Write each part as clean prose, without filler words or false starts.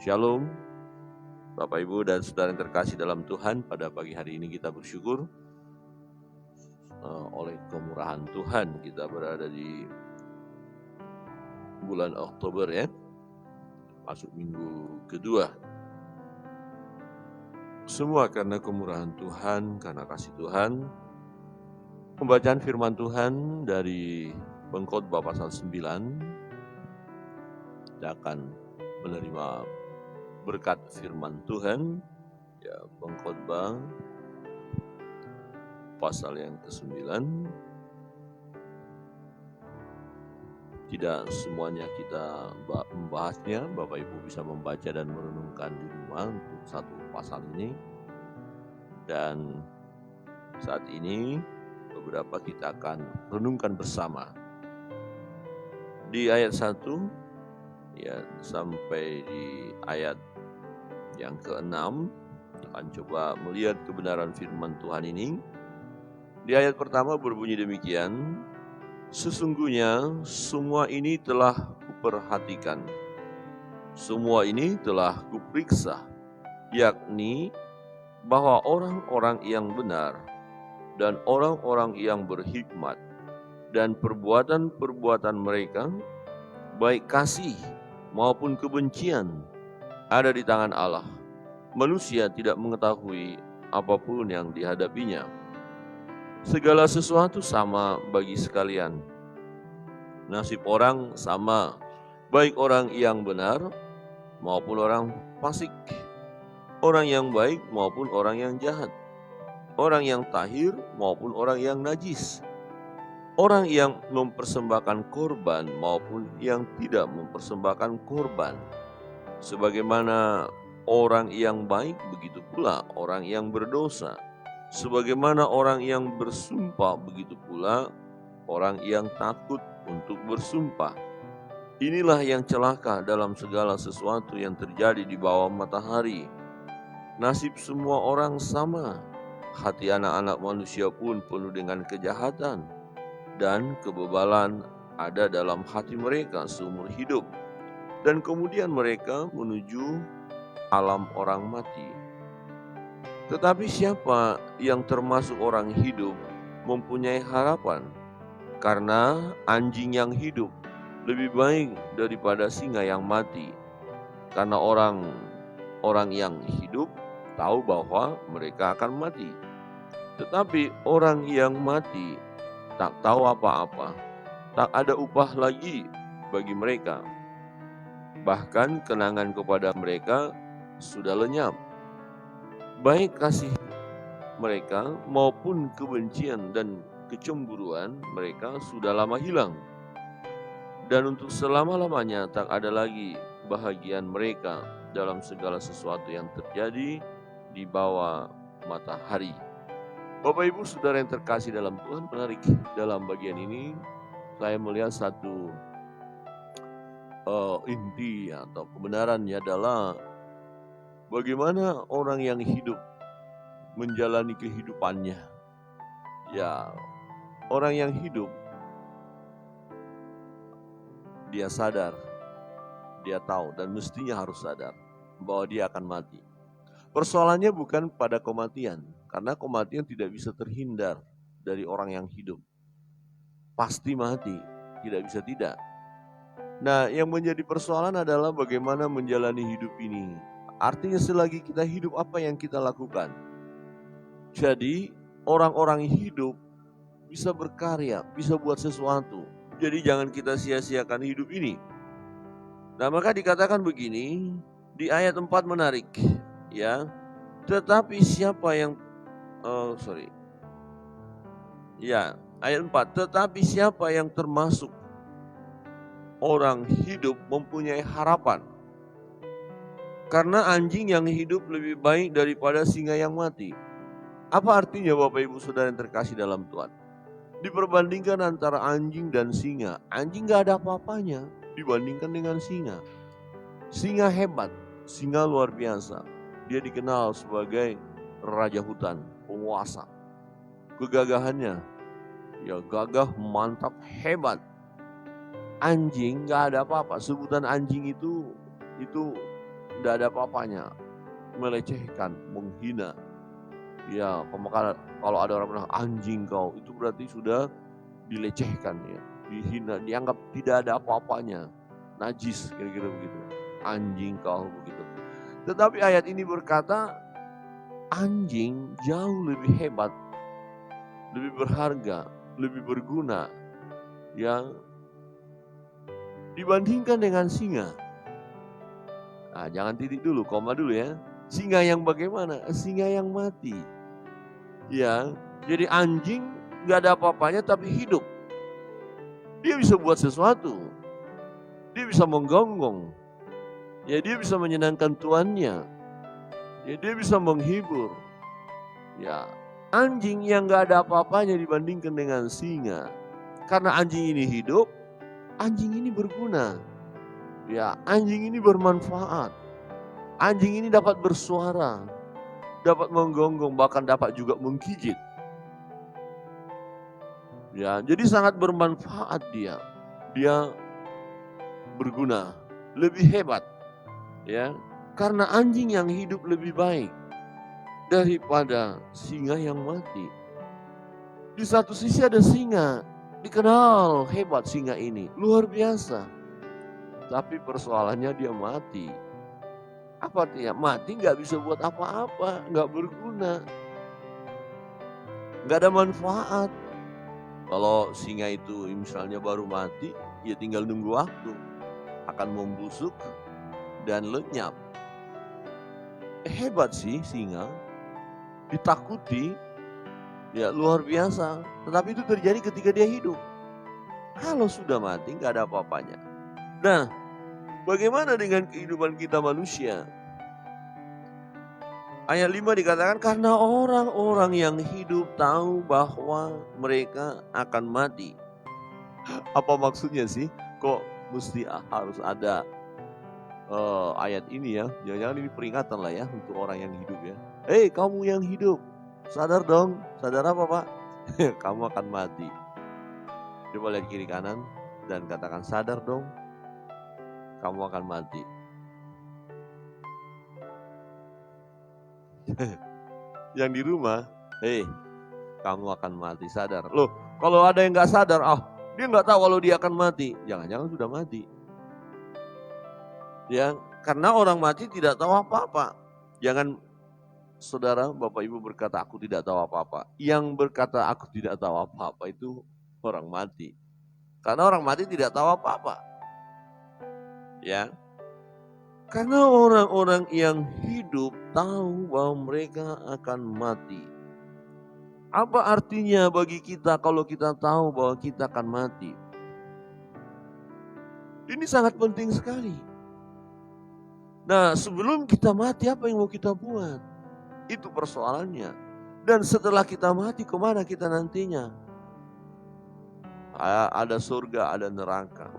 Shalom, Bapak Ibu dan Saudara yang terkasih dalam Tuhan. Pada pagi hari ini kita bersyukur oleh kemurahan Tuhan kita berada di bulan Oktober ya, masuk minggu kedua. Semua karena kemurahan Tuhan, karena kasih Tuhan. Pembacaan firman Tuhan dari Pengkhotbah pasal 9, kita akan menerima berkat firman Tuhan. Ya, Pengkhotbah pasal yang ke-9. Tidak semuanya kita membahasnya, Bapak Ibu bisa membaca dan merenungkan di rumah untuk satu pasal ini. Dan saat ini beberapa kita akan renungkan bersama. Di ayat 1 ya sampai di ayat yang ke-6 akan coba melihat kebenaran firman Tuhan ini. Di ayat pertama berbunyi demikian, sesungguhnya semua ini telah kuperhatikan, semua ini telah kuperiksa, yakni bahwa orang-orang yang benar dan orang-orang yang berhikmat dan perbuatan-perbuatan mereka, baik kasih maupun kebencian, ada di tangan Allah. Manusia tidak mengetahui apapun yang dihadapinya. Segala sesuatu sama bagi sekalian. Nasib orang sama, baik orang yang benar maupun orang fasik, orang yang baik maupun orang yang jahat, orang yang tahir maupun orang yang najis, orang yang mempersembahkan korban maupun yang tidak mempersembahkan korban. Sebagaimana orang yang baik, begitu pula orang yang berdosa. Sebagaimana orang yang bersumpah, begitu pula orang yang takut untuk bersumpah. Inilah yang celaka dalam segala sesuatu yang terjadi di bawah matahari. Nasib semua orang sama. Hati anak-anak manusia pun penuh dengan kejahatan, dan kebebalan ada dalam hati mereka seumur hidup. Dan kemudian mereka menuju alam orang mati. Tetapi siapa yang termasuk orang hidup mempunyai harapan, karena anjing yang hidup lebih baik daripada singa yang mati. Karena orang yang hidup tahu bahwa mereka akan mati. Tetapi orang yang mati tak tahu apa-apa, tak ada upah lagi bagi mereka. Bahkan kenangan kepada mereka sudah lenyap. Baik kasih mereka maupun kebencian dan kecemburuan mereka sudah lama hilang. Dan untuk selama-lamanya tak ada lagi bahagian mereka dalam segala sesuatu yang terjadi di bawah matahari. Bapak Ibu Saudara yang terkasih dalam Tuhan, menarik dalam bagian ini saya melihat satu inti atau kebenarannya adalah bagaimana orang yang hidup menjalani kehidupannya. Ya, orang yang hidup dia sadar, dia tahu dan mestinya harus sadar bahwa dia akan mati. Persoalannya bukan pada kematian, karena kematian tidak bisa terhindar dari orang yang hidup. Pasti mati, tidak bisa tidak. Nah, yang menjadi persoalan adalah bagaimana menjalani hidup ini. Artinya selagi kita hidup, apa yang kita lakukan? Jadi orang-orang hidup bisa berkarya, bisa buat sesuatu. Jadi jangan kita sia-siakan hidup ini. Nah, maka dikatakan begini, di ayat 4 menarik. Ya, tetapi siapa yang ayat 4, tetapi siapa yang termasuk orang hidup mempunyai harapan. Karena anjing yang hidup lebih baik daripada singa yang mati. Apa artinya Bapak Ibu Saudara yang terkasih dalam Tuhan? Diperbandingkan antara anjing dan singa. Anjing gak ada apa-apanya dibandingkan dengan singa. Singa hebat, singa luar biasa. Dia dikenal sebagai raja hutan, penguasa. Kegagahannya, ya gagah, mantap, hebat. Anjing gak ada apa-apa. Sebutan anjing itu tidak ada apa-apanya. Melecehkan, menghina. Ya, kalau ada orang bilang anjing kau, itu berarti sudah dilecehkan ya. Dihina, dianggap tidak ada apa-apanya. Najis, kira-kira begitu. Anjing kau, begitu. Tetapi ayat ini berkata, anjing jauh lebih hebat, lebih berharga, lebih berguna, yang dibandingkan dengan singa. Nah, jangan titik dulu, koma dulu ya. Singa yang bagaimana? Singa yang mati. Ya, jadi anjing nggak ada apa-apanya tapi hidup. Dia bisa buat sesuatu. Dia bisa menggonggong. Ya, dia bisa menyenangkan tuannya. Ya, dia bisa menghibur. Ya, anjing yang nggak ada apa-apanya dibandingkan dengan singa. Karena anjing ini hidup, anjing ini berguna. Ya, anjing ini bermanfaat. Anjing ini dapat bersuara, dapat menggonggong, bahkan dapat juga menggigit. Ya, jadi sangat bermanfaat dia. Dia berguna, lebih hebat. Ya, karena anjing yang hidup lebih baik daripada singa yang mati. Di satu sisi ada singa, dikenal hebat singa ini, luar biasa. Tapi persoalannya dia mati. Apa artinya? Mati nggak bisa buat apa-apa, nggak berguna, nggak ada manfaat. Kalau singa itu misalnya baru mati, ya tinggal nunggu waktu, akan membusuk dan lenyap. Hebat sih singa, ditakuti, ya luar biasa. Tetapi itu terjadi ketika dia hidup. Kalau sudah mati nggak ada apa-apanya. Nah, bagaimana dengan kehidupan kita manusia? Ayat 5 dikatakan karena orang-orang yang hidup tahu bahwa mereka akan mati. Apa maksudnya sih? Kok mesti harus ada ayat ini ya? Jangan-jangan ini peringatan lah ya untuk orang yang hidup ya. Hei kamu yang hidup, sadar dong. Sadar apa Pak? Kamu akan mati. Coba lihat kiri kanan dan katakan sadar dong. Kamu akan mati. Yang di rumah, hei, kamu akan mati, sadar. Loh, kalau ada yang nggak sadar, dia nggak tahu kalau dia akan mati. Jangan-jangan sudah mati. Ya, karena orang mati tidak tahu apa-apa. Jangan saudara, Bapak Ibu berkata aku tidak tahu apa-apa. Yang berkata aku tidak tahu apa-apa itu orang mati. Karena orang mati tidak tahu apa-apa. Ya. Karena orang-orang yang hidup tahu bahwa mereka akan mati. Apa artinya bagi kita kalau kita tahu bahwa kita akan mati? Ini sangat penting sekali. Nah, sebelum kita mati apa yang mau kita buat? Itu persoalannya. Dan setelah kita mati kemana kita nantinya? Ada surga, ada neraka.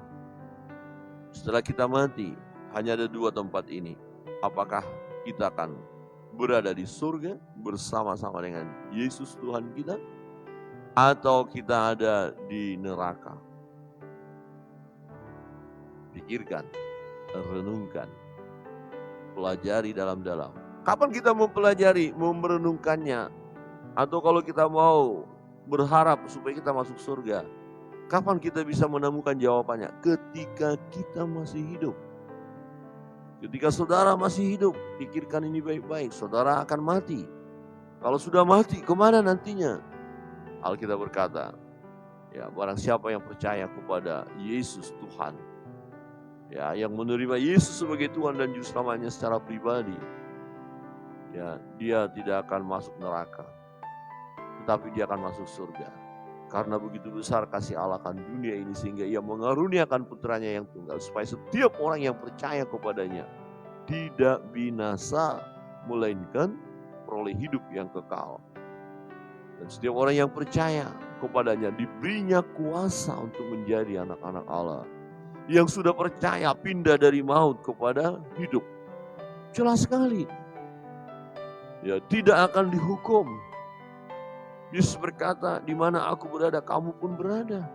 Setelah kita mati, hanya ada dua tempat ini. Apakah kita akan berada di surga bersama-sama dengan Yesus Tuhan kita, atau kita ada di neraka? Pikirkan, renungkan, pelajari dalam-dalam. Kapan kita mempelajari, merenungkannya? Atau kalau kita mau berharap supaya kita masuk surga, kapan kita bisa menemukan jawabannya? Ketika kita masih hidup. Ketika saudara masih hidup, pikirkan ini baik-baik. Saudara akan mati. Kalau sudah mati, kemana nantinya? Alkitab berkata, ya barang siapa yang percaya kepada Yesus Tuhan, ya yang menerima Yesus sebagai Tuhan dan Juru Selamatnya secara pribadi, ya dia tidak akan masuk neraka, tetapi dia akan masuk surga. Karena begitu besar kasih Allah akan dunia ini sehingga ia mengaruniakan putranya yang tunggal supaya setiap orang yang percaya kepadanya tidak binasa melainkan peroleh hidup yang kekal. Dan setiap orang yang percaya kepadanya diberinya kuasa untuk menjadi anak-anak Allah. Yang sudah percaya pindah dari maut kepada hidup. Jelas sekali. Ya, tidak akan dihukum. Yesus berkata, di mana aku berada, kamu pun berada.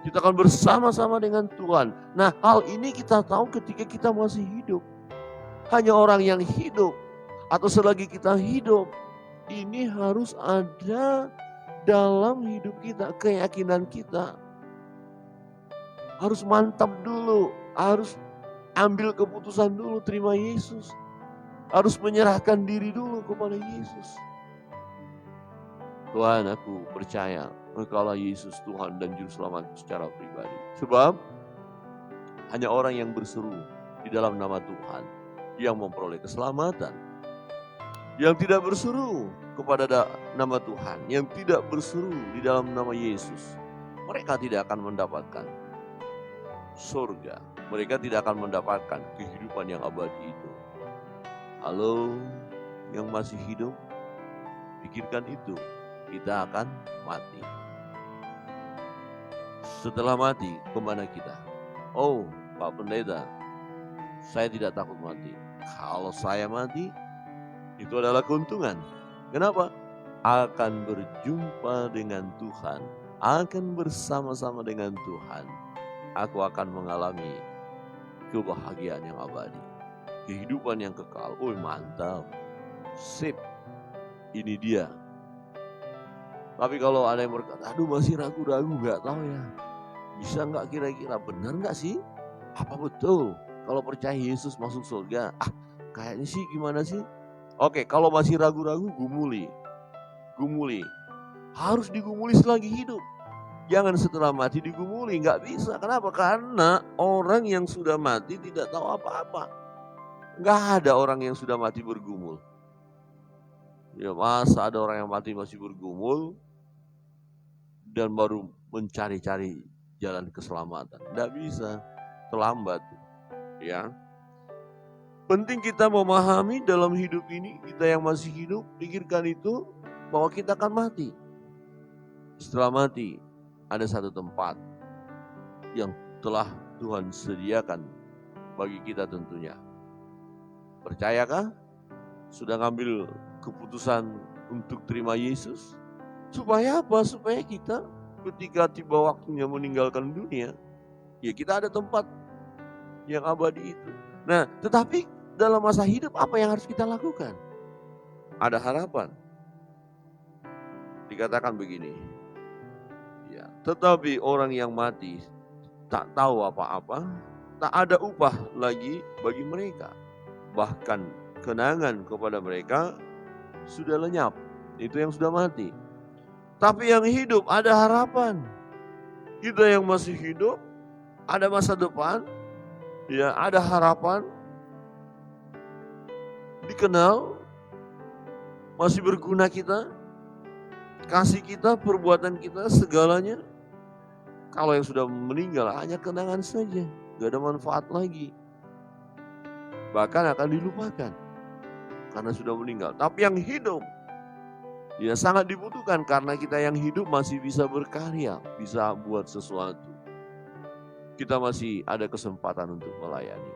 Kita akan bersama-sama dengan Tuhan. Nah, hal ini kita tahu ketika kita masih hidup. Hanya orang yang hidup atau selagi kita hidup, ini harus ada dalam hidup kita, keyakinan kita. Harus mantap dulu, harus ambil keputusan dulu, terima Yesus. Harus menyerahkan diri dulu kepada Yesus. Tuhan, aku percaya Engkaulah Yesus Tuhan dan Juru Selamat secara pribadi. Sebab hanya orang yang berseru di dalam nama Tuhan yang memperoleh keselamatan. Yang tidak berseru kepada nama Tuhan, yang tidak berseru di dalam nama Yesus, mereka tidak akan mendapatkan surga. Mereka tidak akan mendapatkan kehidupan yang abadi itu. Halo, yang masih hidup, pikirkan itu. Kita akan mati. Setelah mati, kemana kita? Oh, Pak Pendeta, saya tidak takut mati. Kalau saya mati, itu adalah keuntungan. Kenapa? Akan berjumpa dengan Tuhan, akan bersama-sama dengan Tuhan. Aku akan mengalami kebahagiaan yang abadi, kehidupan yang kekal. Oh, mantap, sip, ini dia. Tapi kalau ada yang berkata, aduh masih ragu-ragu, gak tahu ya, bisa gak kira-kira, benar gak sih? Apa betul kalau percaya Yesus masuk surga? Kayaknya sih gimana sih? Oke, kalau masih ragu-ragu, gumuli. Harus digumuli selagi hidup. Jangan setelah mati digumuli, gak bisa. Kenapa? Karena orang yang sudah mati tidak tahu apa-apa. Gak ada orang yang sudah mati bergumul. Ya masa ada orang yang mati masih bergumul dan baru mencari-cari jalan keselamatan. Tidak bisa, terlambat. Ya, penting kita memahami dalam hidup ini, kita yang masih hidup, pikirkan itu bahwa kita akan mati. Setelah mati, ada satu tempat yang telah Tuhan sediakan bagi kita tentunya. Percayakah? Sudah ngambil keputusan untuk terima Yesus? Supaya apa? Supaya kita ketika tiba waktunya meninggalkan dunia, ya kita ada tempat yang abadi itu. Nah, tetapi dalam masa hidup apa yang harus kita lakukan? Ada harapan. Dikatakan begini, ya, tetapi orang yang mati tak tahu apa-apa, tak ada upah lagi bagi mereka. Bahkan kenangan kepada mereka sudah lenyap. Itu yang sudah mati. Tapi yang hidup ada harapan. Kita yang masih hidup ada masa depan, ya ada harapan, dikenal, masih berguna kita, kasih kita, perbuatan kita, segalanya. Kalau yang sudah meninggal hanya kenangan saja, gak ada manfaat lagi. Bahkan akan dilupakan karena sudah meninggal. Tapi yang hidup, ya sangat dibutuhkan karena kita yang hidup masih bisa berkarya, bisa buat sesuatu. Kita masih ada kesempatan untuk melayani.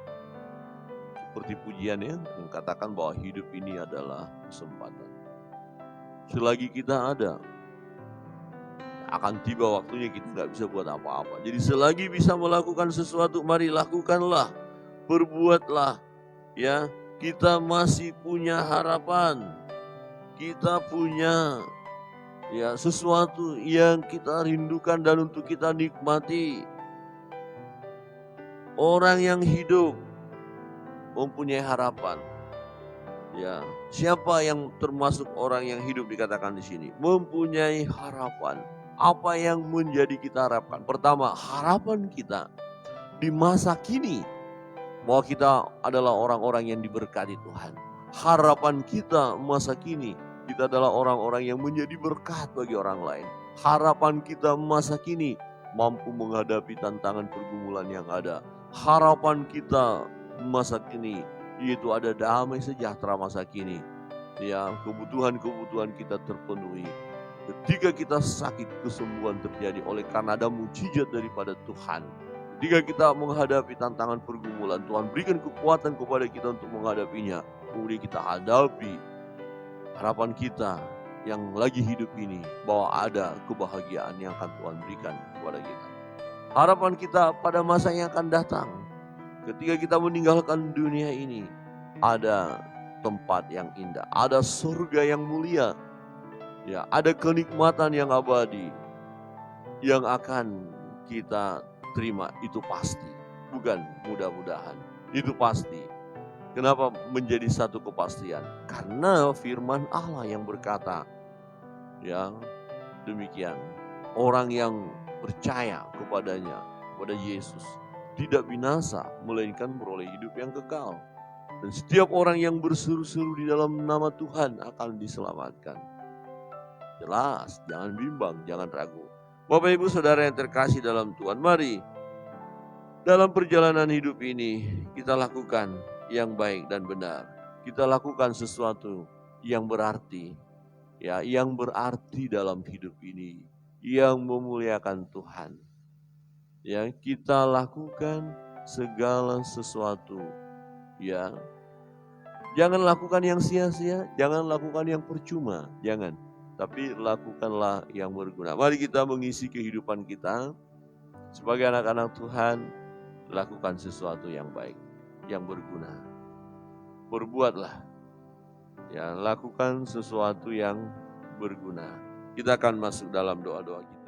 Seperti pujiannya mengatakan bahwa hidup ini adalah kesempatan. Selagi kita ada, akan tiba waktunya kita nggak bisa buat apa-apa. Jadi selagi bisa melakukan sesuatu, mari lakukanlah, berbuatlah. Ya, kita masih punya harapan. Kita punya ya sesuatu yang kita rindukan dan untuk kita nikmati. Orang yang hidup mempunyai harapan. Ya, siapa yang termasuk orang yang hidup dikatakan di sini? Mempunyai harapan. Apa yang menjadi kita harapkan? Pertama, harapan kita di masa kini bahwa kita adalah orang-orang yang diberkati Tuhan. Harapan kita masa kini, kita adalah orang-orang yang menjadi berkat bagi orang lain. Harapan kita masa kini mampu menghadapi tantangan pergumulan yang ada. Harapan kita masa kini yaitu ada damai sejahtera masa kini. Ya, kebutuhan-kebutuhan kita terpenuhi. Ketika kita sakit, kesembuhan terjadi oleh karena ada mujizat daripada Tuhan. Ketika kita menghadapi tantangan pergumulan, Tuhan berikan kekuatan kepada kita untuk menghadapinya. Kemudian kita hadapi harapan kita yang lagi hidup ini, bahwa ada kebahagiaan yang akan Tuhan berikan kepada kita. Harapan kita pada masa yang akan datang, ketika kita meninggalkan dunia ini, ada tempat yang indah, ada surga yang mulia, ya, ada kenikmatan yang abadi yang akan kita terima, itu pasti. Bukan mudah-mudahan, itu pasti. Kenapa menjadi satu kepastian? Karena firman Allah yang berkata, ya, demikian. Orang yang percaya kepadanya, kepada Yesus, tidak binasa, melainkan beroleh hidup yang kekal. Dan setiap orang yang berseru-seru di dalam nama Tuhan akan diselamatkan. Jelas, jangan bimbang, jangan ragu. Bapak Ibu Saudara yang terkasih dalam Tuhan, mari dalam perjalanan hidup ini kita lakukan yang baik dan benar. Kita lakukan sesuatu yang berarti, ya, yang berarti dalam hidup ini, yang memuliakan Tuhan. Ya, kita lakukan segala sesuatu, ya. Jangan lakukan yang sia-sia, jangan lakukan yang percuma, jangan. Tapi lakukanlah yang berguna. Mari kita mengisi kehidupan kita sebagai anak-anak Tuhan, lakukan sesuatu yang baik, yang berguna. Berbuatlah, ya, lakukan sesuatu yang berguna. Kita akan masuk dalam doa-doa kita.